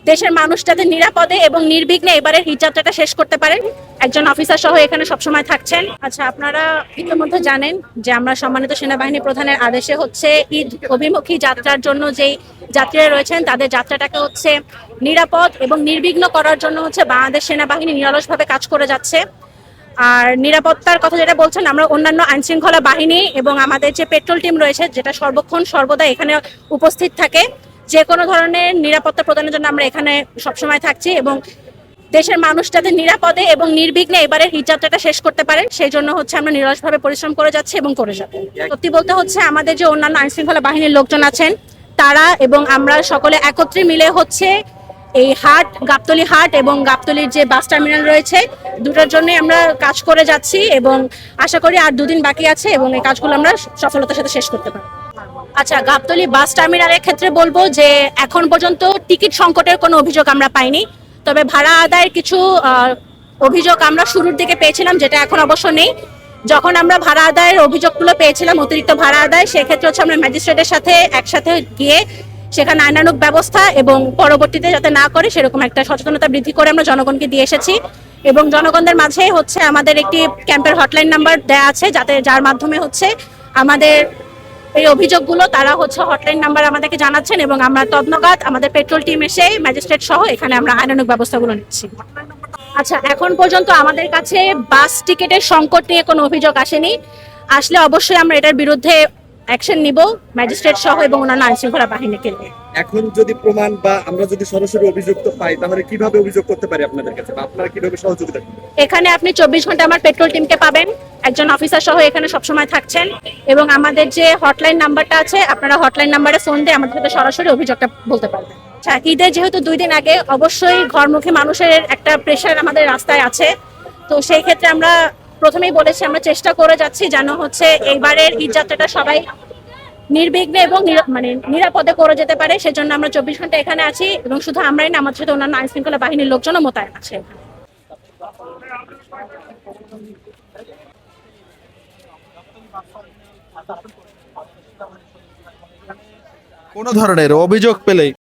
দেশের মানুষ যাতে নিরাপদে এবং নির্বিঘ্নে এবারের ঈদ যাত্রাটা শেষ করতে পারেন, একজন অফিসার সহ এখানে সবসময় থাকছেন। আচ্ছা, আপনারা ইতিমধ্যে জানেন যে আমরা সম্মানিত সেনাবাহিনী প্রধানের আদেশে হচ্ছে ঈদ অভিমুখী যাত্রার জন্য যেই যাত্রীরা রয়েছেন তাদের যাত্রাটাকে হচ্ছে নিরাপদ এবং নির্বিঘ্ন করার জন্য হচ্ছে বাংলাদেশ সেনাবাহিনী নিরলসভাবে কাজ করে যাচ্ছে। আর নিরাপত্তার কথা যেটা বলছেন, আমরা অন্যান্য আইনশৃঙ্খলা বাহিনী এবং আমাদের যে পেট্রোল টিম রয়েছে যেটা সর্বক্ষণ সর্বদা এখানে উপস্থিত থাকে, যে কোনো ধরনের নিরাপত্তা প্রদানের জন্য আমরা এখানে সবসময় থাকছি এবং দেশের মানুষ যাতে নিরাপদে এবং নির্বিঘ্নে এবারের ঈদ যাত্রাটা শেষ করতে পারেন সেই জন্য হচ্ছে আমরা নিরলসভাবে পরিশ্রম করে যাচ্ছি এবং করে যাব। সত্যি বলতে হচ্ছে আমাদের যে অন্যান্য আইনশৃঙ্খলা বাহিনীর লোকজন আছেন তারা এবং আমরা সকলে একত্রে মিলে হচ্ছে এই হাট, গাবতলী হাট এবং গাবতলীর যে বাস টার্মিনাল রয়েছে দুটোর জন্যই আমরা কাজ করে যাচ্ছি এবং আশা করি আর দুদিন বাকি আছে এবং এই কাজগুলো আমরা সফলতার সাথে শেষ করতে পারবো। আচ্ছা, গাবতলী বাস টার্মিনালের ক্ষেত্রে বলবো যে এখন পর্যন্ত টিকিট সংকটের কোনো অভিযোগ আমরা পাইনি, তবে ভাড়া আদায়ের কিছু অভিযোগ আমরা শুরুর দিকে পেয়েছিলাম, যেটা এখন অবশ্য নেই। যখন আমরা ভাড়া আদায়ের অভিযোগগুলো পেয়েছিলাম, অতিরিক্ত ভাড়া আদায়, সেক্ষেত্রে হচ্ছে আমরা ম্যাজিস্ট্রেটের সাথে একসাথে গিয়ে সেখানে আইনানুগ ব্যবস্থা এবং পরবর্তীতে যাতে না করে সেরকম একটা সচেতনতা বৃদ্ধি করে আমরা জনগণকে দিয়ে এসেছি এবং জনগণদের মাঝে হচ্ছে আমাদের একটি ক্যাম্পের হটলাইন নাম্বার দেয়া আছে যার মাধ্যমে হচ্ছে আমাদের এই অভিযোগগুলো তারা হচ্ছে হটলাইন নাম্বার আমাদেরকে জানাচ্ছেন এবং আমরা তদনগাদ আমাদের পেট্রোল টিম এসে ম্যাজিস্ট্রেট সহ এখানে আমরা আইনানুগ ব্যবস্থাগুলো নিচ্ছি। আচ্ছা, এখন পর্যন্ত আমাদের কাছে বাস টিকিটের সংকট নিয়ে কোনো অভিযোগ আসেনি। আসলে অবশ্যই আমরা এটার বিরুদ্ধে অ্যাকশন নিব ম্যাজিস্ট্রেট সহ এবং অন্যান্য আইনশৃঙ্খলা বাহিনীকে নিয়ে। এখন যদি প্রমাণ বা আমরা যদি সরাসরি অভিযুক্ত পাই তাহলে কিভাবে অভিযোগ করতে পারি আপনাদের কাছে বা আপনারা কিভাবে সহযোগিতা করবেন? এখানে আপনি 24 ঘন্টা আমার পেট্রোল টিমকে পাবেন, একজন অফিসার সহ এখানে সবসময় থাকছেন এবং আমাদের যে হটলাইন নাম্বারটা আছে আপনারা হটলাইন নাম্বারে ফোন দিয়ে আমাদের সাথে সরাসরি অভিযোগটা বলতে পারবেন। আচ্ছা, ঈদের যেহেতু 2 দিন আগে, অবশ্যই ঘরমুখী মানুষের একটা প্রেশার আমাদের রাস্তায় আছে, তো সেই ক্ষেত্রে আমরা প্রথমেই বলেছি আমরা চেষ্টা করে যাচ্ছি যেন হচ্ছে এইবারের ঈদ যাত্রাটা সবাই নির্বিঘ্নে এবং নিরাপদে করে যেতে পারে। সেজন্য আমরা 24 ঘন্টা এখানে আছি এবং শুধু আমরাই না, আমাদের সাথে অন্যান্য আইনশৃঙ্খলা বাহিনীর লোকজনও মোতায়েন আছে। কোনো ধরনের অভিযোগ পেলেই